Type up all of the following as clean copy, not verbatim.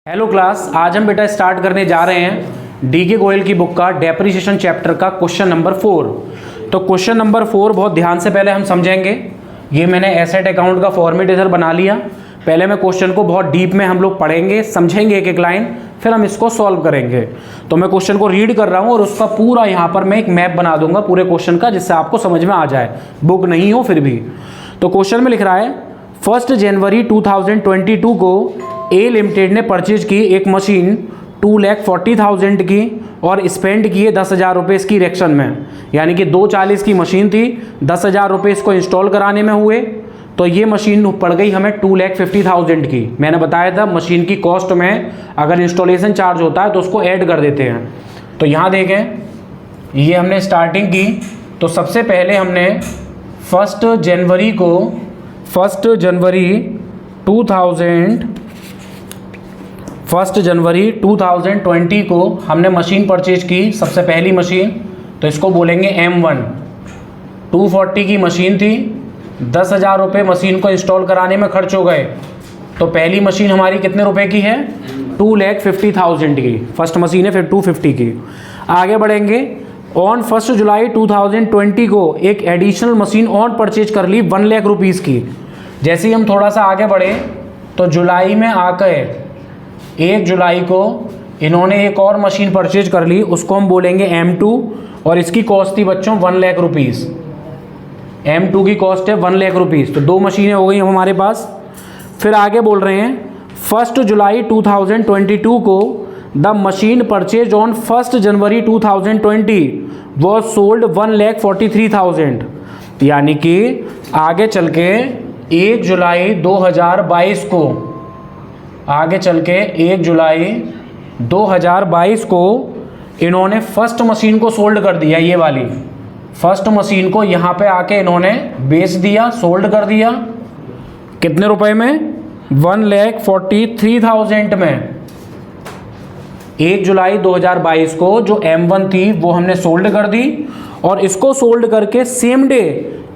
Hello class, आज हम बेटा स्टार्ट करने जा रहे हैं डीके गोयल की बुक का डेप्रिसिएशन चैप्टर का क्वेश्चन नंबर 4। तो क्वेश्चन नंबर 4 बहुत ध्यान से पहले हम समझेंगे। ये मैंने एसेट अकाउंट का फॉर्मेट इधर बना लिया। पहले मैं क्वेश्चन को बहुत डीप में हम लोग पढ़ेंगे, समझेंगे एक एक लाइन, फिर हम इसको सॉल्व करेंगे। तो मैं क्वेश्चन को रीड कर रहा हूँ और उसका पूरा यहाँ पर मैं एक मैप बना दूंगा पूरे क्वेश्चन का, जिससे आपको समझ में आ जाए, बुक नहीं हो फिर भी। तो क्वेश्चन में लिख रहा है 1 जनवरी 2022 को ए लिमिटेड ने परचेज की एक मशीन 2,40,000 की और स्पेंड किए 10,000 रुपये इसकी इरेक्शन में। यानी कि 240 की मशीन थी, 10,000 रुपये इसको इंस्टॉल कराने में हुए, तो ये मशीन पड़ गई हमें 2,50,000 की। मैंने बताया था मशीन की कॉस्ट में अगर इंस्टॉलेशन चार्ज होता है तो उसको ऐड कर देते हैं। तो यहाँ देखें, ये हमने स्टार्टिंग की। तो सबसे पहले हमने 1 जनवरी 2020 को हमने मशीन परचेज की, सबसे पहली मशीन। तो इसको बोलेंगे M1। 240 की मशीन थी, 10,000 रुपये मशीन को इंस्टॉल कराने में खर्च हो गए। तो पहली मशीन हमारी कितने रुपए की है? 2,50,000 की। फर्स्ट मशीन है, फिर 250 की। आगे बढ़ेंगे। ऑन 1 जुलाई 2020 को एक एडिशनल मशीन और परचेज कर ली 1 लाख रुपीज़ की। जैसे ही हम थोड़ा सा आगे बढ़े तो जुलाई में आकर 1 जुलाई को इन्होंने एक और मशीन परचेज कर ली, उसको हम बोलेंगे M2 और इसकी कॉस्ट थी बच्चों 1 लाख रुपीज़। M2 की कॉस्ट है 1 लाख रुपीज़। तो 2 मशीनें हो गई हमारे पास। फिर आगे बोल रहे हैं 1 जुलाई 2022 को the machine purchase on 1 January 2020 was sold 1,43,000। यानी कि आगे चल के 1 जुलाई 2022 को, आगे चल के 1 जुलाई 2022 को इन्होंने फर्स्ट मशीन को सोल्ड कर दिया। ये वाली फर्स्ट मशीन को यहाँ पे आके इन्होंने बेच दिया, सोल्ड कर दिया। कितने रुपए में? 1,43,000 में। 1 जुलाई 2022 को जो M1 थी वो हमने सोल्ड कर दी और इसको सोल्ड करके सेम डे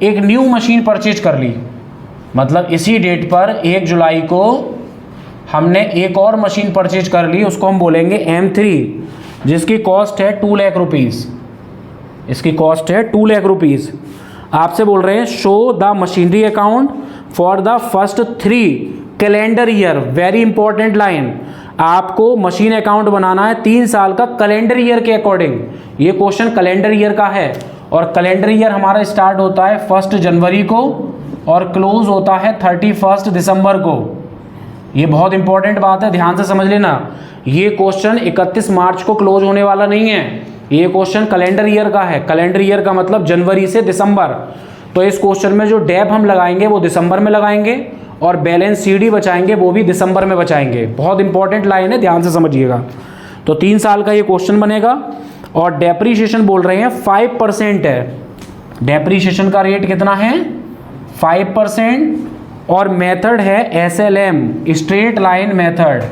एक न्यू मशीन परचेज कर ली। मतलब इसी डेट पर 1 जुलाई को हमने एक और मशीन परचेज कर ली, उसको हम बोलेंगे M3, जिसकी कॉस्ट है 2 लाख रुपीज़। इसकी कॉस्ट है 2 लाख रुपीज़। आपसे बोल रहे हैं show the machinery account for the first 3 calendar year. Very important line, आपको मशीन अकाउंट बनाना है 3 साल का कैलेंडर ईयर के अकॉर्डिंग। ये क्वेश्चन कैलेंडर ईयर का है और कैलेंडर ईयर हमारा स्टार्ट होता है 1 जनवरी को और क्लोज होता है 31 दिसंबर को। ये बहुत इंपॉर्टेंट बात है, ध्यान से समझ लेना। ये क्वेश्चन 31 मार्च को क्लोज होने वाला नहीं है। ये क्वेश्चन कैलेंडर ईयर का है। कैलेंडर ईयर का मतलब जनवरी से दिसंबर। तो इस क्वेश्चन में जो डेप हम लगाएंगे वो दिसंबर में लगाएंगे और बैलेंस CD बचाएंगे वो भी दिसंबर में बचाएंगे। बहुत इंपॉर्टेंट लाइन है, ध्यान से समझिएगा। तो 3 साल का ये क्वेश्चन बनेगा और डेप्रीशिएशन बोल रहे हैं 5% है। डेप्रीशिएशन का रेट कितना है? 5%। और मेथड है SLM, straight line method.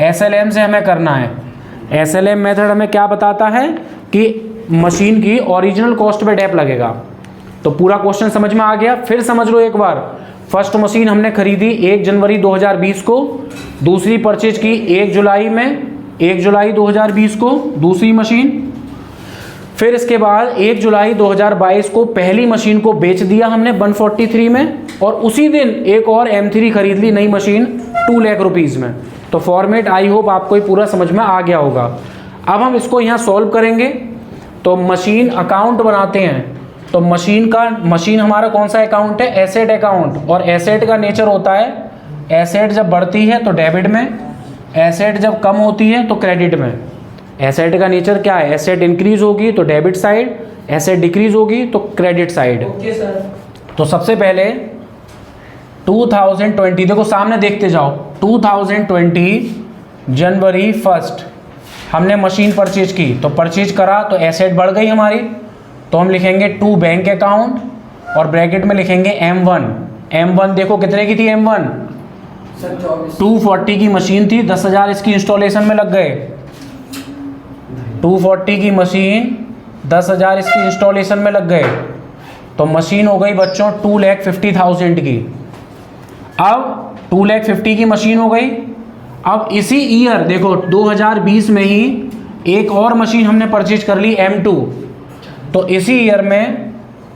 SLM से हमें करना है। SLM मेथड हमें क्या बताता है कि मशीन की ओरिजिनल कॉस्ट पे डेप लगेगा। तो पूरा क्वेश्चन समझ में आ गया। फिर समझ लो एक बार। फर्स्ट मशीन हमने खरीदी 1 जनवरी 2020 को, दूसरी परचेज की 1 जुलाई में, 1 जुलाई 2020 को दूसरी मशीन। फिर इसके बाद 1 जुलाई 2022 को पहली मशीन को बेच दिया हमने 143 में और उसी दिन एक और M3 खरीद ली नई मशीन 2 लाख रुपीज़ में। तो फॉर्मेट आई होप आपको ये पूरा समझ में आ गया होगा। अब हम इसको यहाँ सॉल्व करेंगे। तो मशीन अकाउंट बनाते हैं। तो मशीन हमारा कौन सा अकाउंट है? Asset account. और एसेट का नेचर होता है, एसेट जब बढ़ती है तो डेबिट में, एसेट जब कम होती है तो क्रेडिट में। एसेट का नेचर क्या है? एसेट इंक्रीज होगी तो डेबिट साइड, एसेट डिक्रीज होगी तो क्रेडिट साइड। Okay sir. तो सबसे पहले 2020, देखो सामने देखते जाओ, 2020 जनवरी 1 हमने मशीन परचेज की। तो परचेज करा तो एसेट बढ़ गई हमारी, तो हम लिखेंगे 2 बैंक अकाउंट और ब्रैकेट में लिखेंगे M1। M1 देखो कितने की थी M1? 240 की मशीन थी, 10,000 इसकी इंस्टॉलेशन में लग गए। 240 की मशीन 10,000 इसकी इंस्टॉलेशन में लग गए। तो मशीन हो गई बच्चों 2,50,000 की। अब 2,50,000 की मशीन हो गई। अब इसी ईयर देखो 2020 में ही एक और मशीन हमने परचेज कर ली M2, तो इसी ईयर में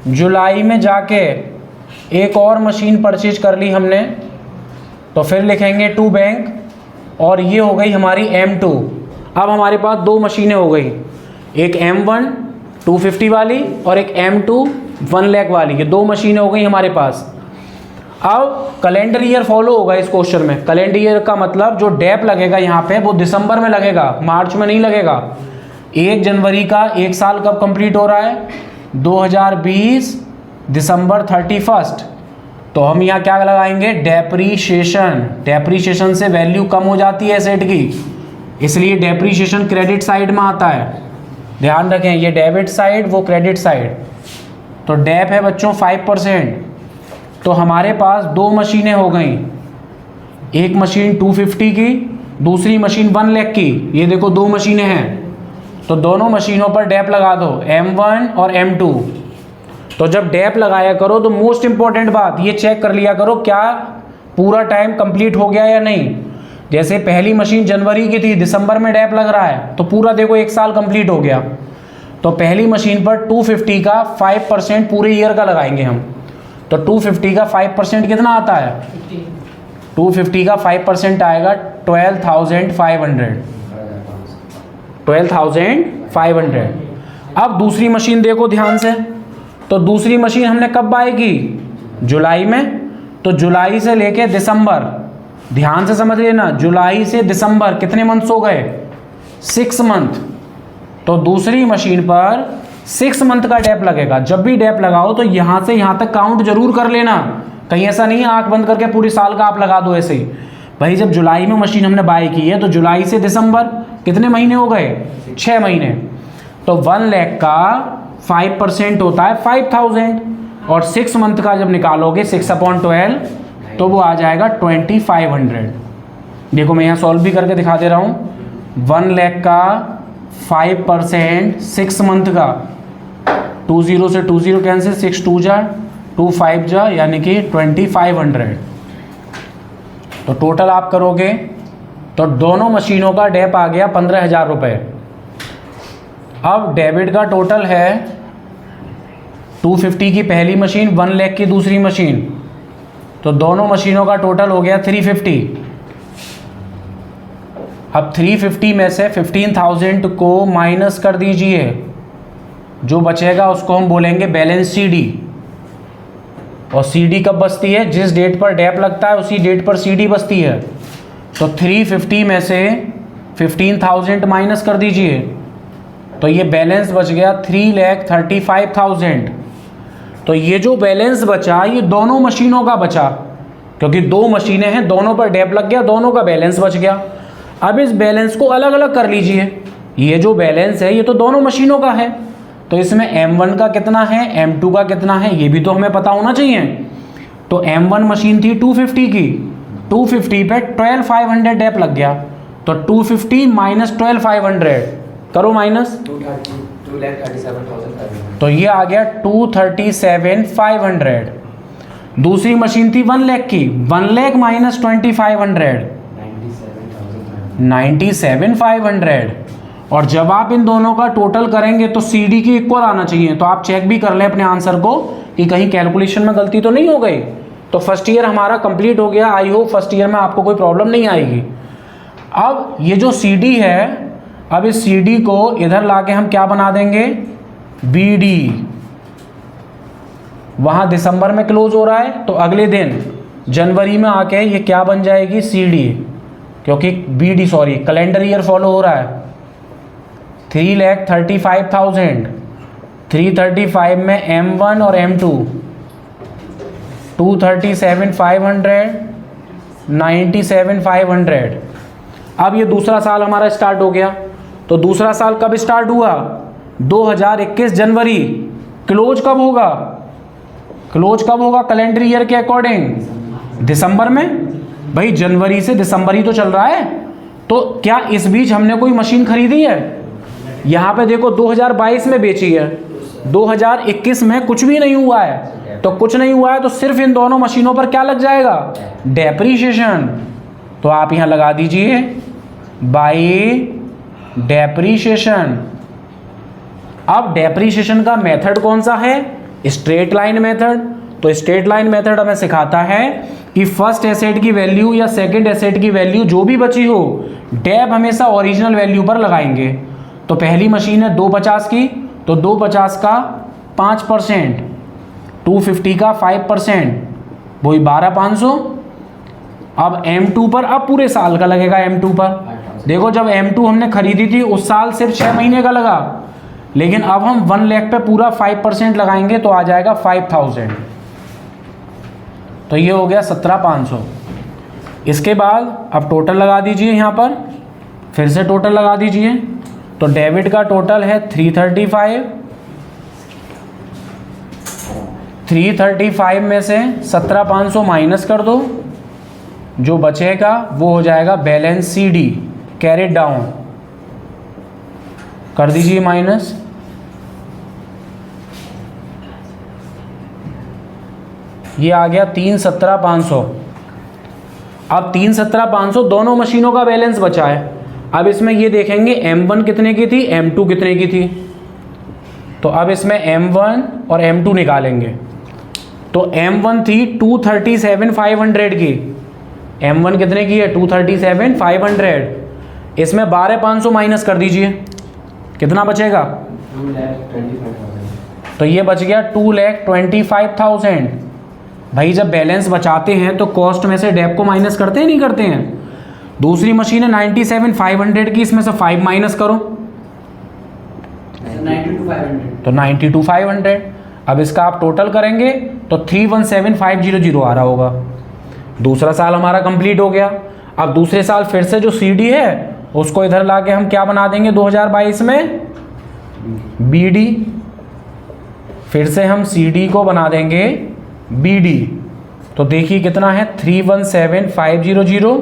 जुलाई में जाके एक और मशीन परचेज कर ली हमने, तो फिर लिखेंगे टू बैंक, और ये हो गई हमारी M2। अब हमारे पास दो मशीनें हो गई, एक M1 250 वाली और एक M2 1 लाख वाली, ये दो मशीनें हो गई हमारे पास। अब कैलेंडर ईयर फॉलो होगा इस क्वेश्चन में। कैलेंडर ईयर का मतलब जो डेप लगेगा यहाँ पे वो दिसंबर में लगेगा, मार्च में नहीं लगेगा। 1 जनवरी का एक साल कब कंप्लीट हो रहा है? 2020 दिसंबर 31। तो हम यहाँ क्या लगाएंगे? डेप्रीशिएशन। डेप्रीशिएशन से वैल्यू कम हो जाती है एसेट की, इसलिए डेप्रीशिएशन क्रेडिट साइड में आता है। ध्यान रखें, ये डेबिट साइड वो क्रेडिट साइड। तो डेप है बच्चों 5%। तो हमारे पास दो मशीनें हो गई, एक मशीन 250 की, दूसरी मशीन 1 लाख की। ये देखो दो मशीनें हैं, तो दोनों मशीनों पर डेप लगा दो, M1 और M2। तो जब डेप लगाया करो तो मोस्ट इंपॉर्टेंट बात ये चेक कर लिया करो क्या पूरा टाइम कंप्लीट हो गया या नहीं। जैसे पहली मशीन जनवरी की थी, दिसंबर में डेप लग रहा है, तो पूरा देखो एक साल कंप्लीट हो गया। तो पहली मशीन पर 250 का 5% पूरे ईयर का लगाएंगे हम। तो 250 का 5% कितना आता है? 250 का 5% आएगा 12,500। 12,500। अब दूसरी मशीन देखो ध्यान से, तो दूसरी मशीन हमने कब बाय की? जुलाई में। तो जुलाई से लेके दिसंबर, ध्यान से समझ लेना, जुलाई से दिसंबर कितने मंथ्स हो गए? 6 मंथ। तो दूसरी मशीन पर 6 मंथ का डेप लगेगा। जब भी डेप लगाओ तो यहाँ से यहाँ तक काउंट जरूर कर लेना, कहीं ऐसा नहीं है आंख बंद करके पूरी साल का आप लगा दो ऐसे ही। भाई जब जुलाई में मशीन हमने बाय की है तो जुलाई से दिसंबर कितने महीने हो गए? 6 महीने। तो 1 लाख का 5% होता है 5,000, और 6 मंथ का जब निकालोगे 6/12 तो वो आ जाएगा 2,500। देखो मैं यहाँ सॉल्व भी करके दिखा दे रहा हूँ। 1 लाख का 5% 6 मंथ का, 20 से 20 कैंसिल, 6 2 जा 2 5 जा, यानी कि 2,500। तो टोटल आप करोगे तो दोनों मशीनों का डेप आ गया 15,000 रुपये। अब डेबिट का टोटल है 250 की पहली मशीन, 1 लाख की दूसरी मशीन, तो दोनों मशीनों का टोटल हो गया 350। अब 350 में से 15,000 को माइनस कर दीजिए, जो बचेगा उसको हम बोलेंगे बैलेंस CD। और CD कब बचती है? जिस डेट पर डेप लगता है उसी डेट पर CD बचती है। तो 350 में से 15,000 माइनस कर दीजिए, तो ये बैलेंस बच गया 3,35,000। तो ये जो बैलेंस बचा ये दोनों मशीनों का बचा, क्योंकि दो मशीनें हैं, दोनों पर डेप लग गया, दोनों का बैलेंस बच गया। अब इस बैलेंस को अलग अलग कर लीजिए। ये जो बैलेंस है ये तो दोनों मशीनों का है, तो इसमें M1 का कितना है, M2 का कितना है, ये भी तो हमें पता होना चाहिए। तो M1 मशीन थी 250 की, 250 पे 12,500 डेप लग गया, तो 250 माइनस 12,500 करो माइनस, 2,37,500। तो ये आ गया 2,37,500। दूसरी मशीन थी 1 लाख की, 1 लाख माइनस 2,500, 97,500। और जब आप इन दोनों का टोटल करेंगे तो CD की इक्वल आना चाहिए। तो आप चेक भी कर लें अपने आंसर को कि कहीं कैलकुलेशन में गलती तो नहीं हो गई। तो फर्स्ट ईयर हमारा कंप्लीट हो गया। आई होप फर्स्ट ईयर में आपको कोई प्रॉब्लम नहीं आएगी। अब ये जो CD है, अब इस CD को इधर लाके हम क्या बना देंगे? BD। वहाँ दिसंबर में क्लोज हो रहा है, तो अगले दिन जनवरी में आके ये क्या बन जाएगी? CD, क्योंकि BD sorry calendar year follow हो रहा है। 3,35,000, 335 में M1 और M2, 237,500, 97,500। अब ये दूसरा साल हमारा स्टार्ट हो गया। तो दूसरा साल कब स्टार्ट हुआ? 2021 जनवरी। क्लोज कब होगा? क्लोज कब होगा कैलेंडर ईयर के अकॉर्डिंग? दिसंबर में। भाई जनवरी से दिसंबर ही तो चल रहा है, तो क्या इस बीच हमने कोई मशीन खरीदी है? यहाँ पे देखो 2022 में बेची है, 2021 में कुछ भी नहीं हुआ है। तो कुछ नहीं हुआ है तो सिर्फ इन दोनों मशीनों पर क्या लग जाएगा? डेप्रीशिएशन। तो आप यहाँ लगा दीजिए बाई डेप्रीशिएशन। अब डेप्रीशिएशन का मेथड कौन सा है? Straight line method. तो स्ट्रेट लाइन मेथड हमें सिखाता है कि फर्स्ट एसेट की वैल्यू या सेकंड एसेट की वैल्यू जो भी बची हो, डेप हमेशा ओरिजिनल वैल्यू पर लगाएंगे। तो पहली मशीन है 250 की, तो 250 का 5%, 250 का 5%, वही 12,500। अब M2 पर अब पूरे साल का लगेगा। M2 पर देखो, जब M2 हमने खरीदी थी उस साल सिर्फ 6 महीने का लगा, लेकिन अब हम 1 लाख पे पूरा 5% लगाएंगे तो आ जाएगा 5,000। तो ये हो गया 17,500। इसके बाद अब टोटल लगा दीजिए, यहाँ पर फिर से टोटल लगा दीजिए। तो डेबिट का टोटल है 335। 335 में से 17,500 माइनस कर दो, जो बचेगा वो हो जाएगा बैलेंस CD, कैरेट डाउन कर दीजिए माइनस। ये आ गया 317,500। अब 317,500 दोनों मशीनों का बैलेंस बचा है। अब इसमें ये देखेंगे M1 कितने की थी, M2 कितने की थी। तो अब इसमें M1 और M2 निकालेंगे। तो M1 थी 237,500 की। M1 कितने की है? 237,500। इसमें 12,500 माइनस कर दीजिए, कितना बचेगा? 2,25,000। तो ये बच गया 2,25,000। भाई जब बैलेंस बचाते हैं तो कॉस्ट में से डेप को माइनस करते हैं नहीं करते हैं? दूसरी मशीन है 97,500 की, इसमें से 5 माइनस करो 92,500। तो 92,500। अब इसका आप टोटल करेंगे तो 317,500 आ रहा होगा। दूसरा साल हमारा कंप्लीट हो गया। अब दूसरे साल फिर से जो CD है उसको इधर लाके हम क्या बना देंगे 2022 में? BD। फिर से हम CD को बना देंगे BD। तो देखिए कितना है 317,500।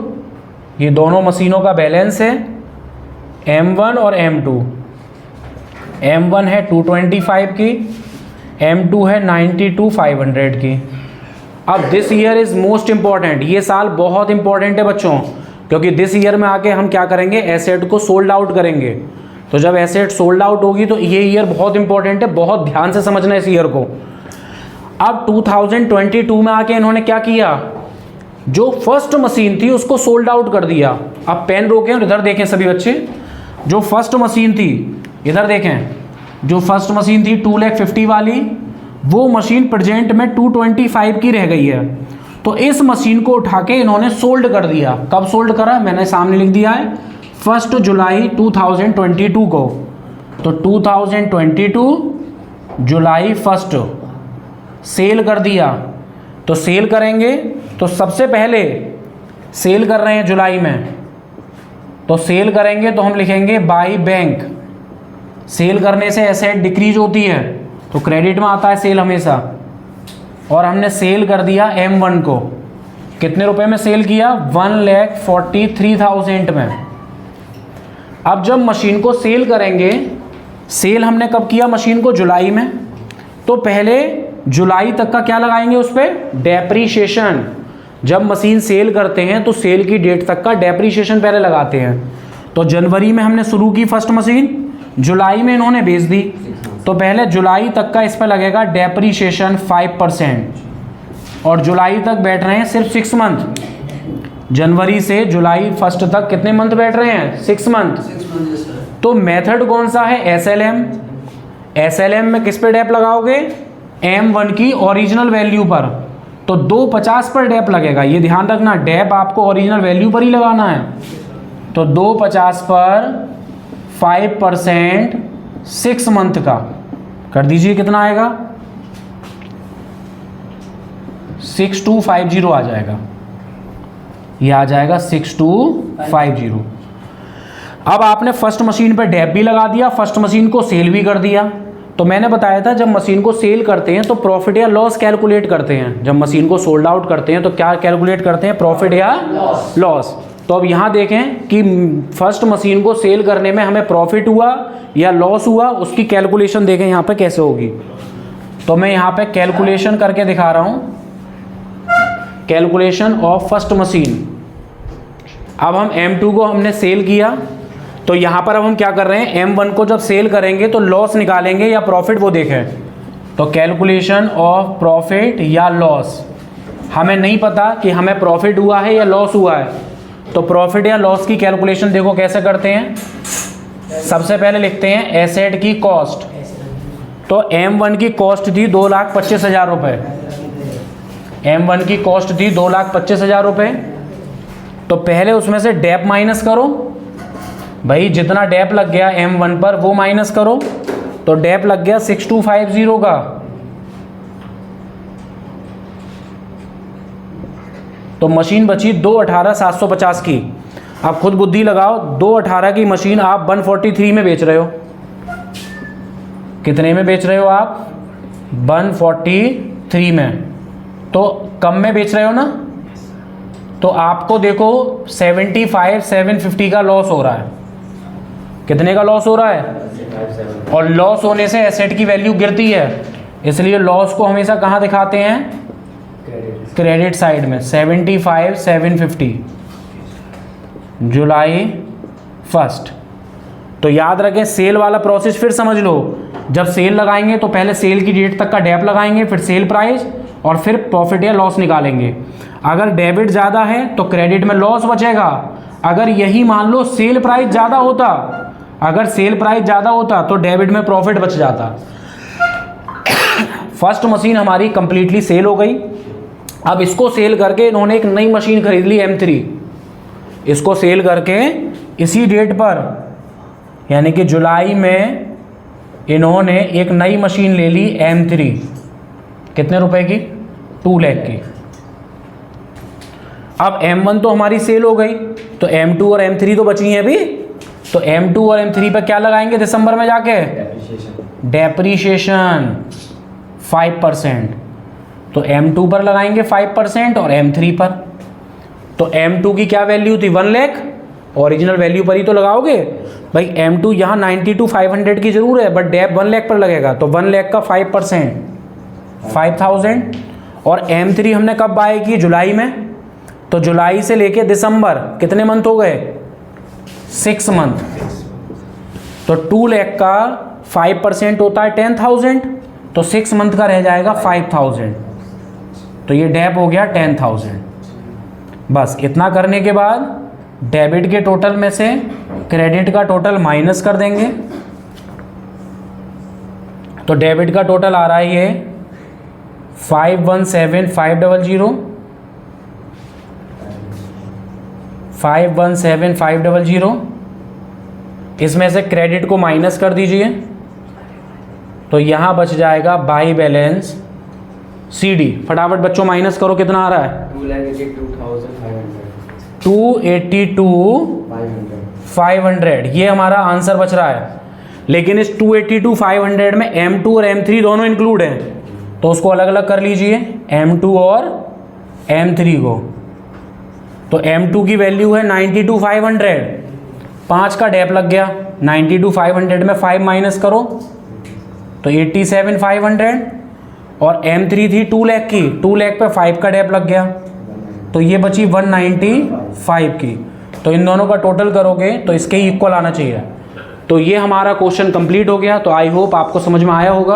ये दोनों मशीनों का बैलेंस है, M1 और M2। M1 है 225 की, M2 है 92,500 की। अब this year is most important. ये साल बहुत इंपॉर्टेंट है बच्चों, क्योंकि दिस ईयर में आके हम क्या करेंगे, एसेट को सोल्ड आउट करेंगे। तो जब एसेट सोल्ड आउट होगी तो ये ईयर बहुत इंपॉर्टेंट है, बहुत ध्यान से समझना इस ईयर को। अब 2022 में आके इन्होंने क्या किया, जो फर्स्ट मशीन थी उसको सोल्ड आउट कर दिया। अब पेन रोकें और इधर देखें सभी बच्चे। जो फर्स्ट मशीन थी, इधर देखें, जो फर्स्ट मशीन थी 2,50,000 वाली, वो मशीन प्रेजेंट में 225 की रह गई है। तो इस मशीन को उठा के इन्होंने सोल्ड कर दिया। कब सोल्ड करा? मैंने सामने लिख दिया है 1 जुलाई 2022 को। तो 2022 जुलाई 1 सेल कर दिया। तो सेल करेंगे तो सबसे पहले सेल कर रहे हैं जुलाई में, तो सेल करेंगे तो हम लिखेंगे बाई बैंक। सेल करने से एसेट डिक्रीज होती है, तो क्रेडिट में आता है सेल हमेशा। और हमने सेल कर दिया M1 को। कितने रुपए में सेल किया? 1,43,000 में। अब जब मशीन को सेल करेंगे, सेल हमने कब किया मशीन को? जुलाई में। तो पहले जुलाई तक का क्या लगाएंगे उस पर? डेप्रीशिएशन। जब मशीन सेल करते हैं तो सेल की डेट तक का डेप्रीशिएशन पहले लगाते हैं। तो जनवरी में हमने शुरू की फर्स्ट मशीन, जुलाई में इन्होंने बेच दी, तो पहले जुलाई तक का इस पर लगेगा डेप्रीशिएशन 5%। और जुलाई तक बैठ रहे हैं सिर्फ 6 मंथ। जनवरी से जुलाई 1 तक कितने मंथ बैठ रहे हैं? 6 मंथ। तो मेथड कौन सा है? SLM। SLM में किस पे डेप लगाओगे? M1 की ओरिजिनल वैल्यू पर। तो 250 पर डेप लगेगा, ये ध्यान रखना, डेप आपको ओरिजिनल वैल्यू पर ही लगाना है। तो 250 पर 5% 6 मंथ का कर दीजिए, कितना आएगा? 6250 आ जाएगा। ये आ जाएगा 6250। अब आपने फर्स्ट मशीन पे डेप भी लगा दिया, फर्स्ट मशीन को सेल भी कर दिया। तो मैंने बताया था जब मशीन को सेल करते हैं तो प्रॉफिट या लॉस कैलकुलेट करते हैं। जब मशीन को सोल्ड आउट करते हैं तो क्या कैलकुलेट करते हैं? प्रॉफिट या लॉस। तो अब यहाँ देखें कि फर्स्ट मशीन को सेल करने में हमें प्रॉफिट हुआ या लॉस हुआ, उसकी कैलकुलेशन देखें यहाँ पे कैसे होगी। तो मैं यहाँ पे कैलकुलेशन करके दिखा रहा हूँ, कैलकुलेशन ऑफ फर्स्ट मशीन। अब हम M2 को हमने सेल किया, तो यहाँ पर अब हम क्या कर रहे हैं, M1 को जब सेल करेंगे तो लॉस निकालेंगे या प्रॉफिट वो देखें। तो कैलकुलेशन ऑफ प्रॉफिट या लॉस, हमें नहीं पता कि हमें प्रॉफिट हुआ है या लॉस हुआ है, तो प्रॉफिट या लॉस की कैलकुलेशन देखो कैसे करते हैं। सबसे पहले लिखते हैं एसेट की कॉस्ट। तो M1 की कॉस्ट थी 2,25,000 रुपये, M1 की कॉस्ट थी 2,25,000 रुपये। तो पहले उसमें से डेप माइनस करो भाई, जितना डेप लग गया M1 पर वो माइनस करो। तो डेप लग गया 6,250 का, तो मशीन बची 218,750 की। अब खुद बुद्धि लगाओ, 218 की मशीन आप 143 में बेच रहे हो। कितने में बेच रहे हो आप? 143 में, तो कम में बेच रहे हो ना। तो आपको देखो 75,750 का लॉस हो रहा है। कितने का लॉस हो रहा है? और लॉस होने से एसेट की वैल्यू गिरती है, इसलिए लॉस को हमेशा कहाँ दिखाते हैं? क्रेडिट साइड में। 75,750 जुलाई 1। तो याद रखें, सेल वाला प्रोसेस फिर समझ लो। जब सेल लगाएंगे तो पहले सेल की डेट तक का डेप लगाएंगे, फिर सेल प्राइस, और फिर प्रॉफिट या लॉस निकालेंगे। अगर डेबिट ज़्यादा है तो क्रेडिट में लॉस बचेगा। अगर यही मान लो सेल प्राइस ज़्यादा होता, अगर सेल प्राइस ज़्यादा होता तो डेबिट में प्रॉफिट बच जाता। फर्स्ट मशीन हमारी कंप्लीटली सेल हो गई। अब इसको सेल करके इन्होंने एक नई मशीन खरीद ली M3। इसको सेल करके इसी डेट पर, यानी कि जुलाई में, इन्होंने एक नई मशीन ले ली M3। कितने रुपए की? 2 लाख की। अब M1 तो हमारी सेल हो गई, तो M2 और M3 तो बची हैं अभी। तो M2 और M3 पर क्या लगाएंगे दिसंबर में जाके? डेप्रीशिएशन 5%। तो M2 पर लगाएंगे 5% और M3 पर। तो M2 की क्या वैल्यू थी? 1 लाख। ओरिजिनल वैल्यू पर ही तो लगाओगे भाई। M2 यहाँ 92,500 की जरूर है, बट डेप 1 लाख पर लगेगा, तो 1 लाख का 5% 5,000। और M3 हमने कब बाय की? जुलाई में। तो जुलाई से लेके दिसंबर कितने मंथ हो गए? 6 मंथ। तो 2 लाख का 5% होता है 10,000, तो 6 मंथ का रह जाएगा 5,000। तो ये डेप हो गया 10,000। बस इतना करने के बाद डेबिट के टोटल में से क्रेडिट का टोटल माइनस कर देंगे। तो डेबिट का टोटल आ रहा है ये 517,500, 517,500। इसमें से क्रेडिट को माइनस कर दीजिए, तो यहाँ बच जाएगा बाई बैलेंस CD। फटाफट बच्चों माइनस करो, कितना आ रहा है? 282,500। ये हमारा आंसर बच रहा है। लेकिन इस 282,500 में M2 और M3 दोनों इंक्लूड हैं, तो उसको अलग अलग कर लीजिए, M2 और M3 को। तो M2 की वैल्यू है 92,500, 5 का डेप लग गया। 92,500 में 5 माइनस करो तो 87,500। और M3 थी 2 लाख की, 2 लाख पे 5 का डेप लग गया, तो ये बची 195 की। तो इन दोनों का टोटल करोगे तो इसके इक्वल आना चाहिए। तो ये हमारा क्वेश्चन कंप्लीट हो गया। तो आई होप आपको समझ में आया होगा।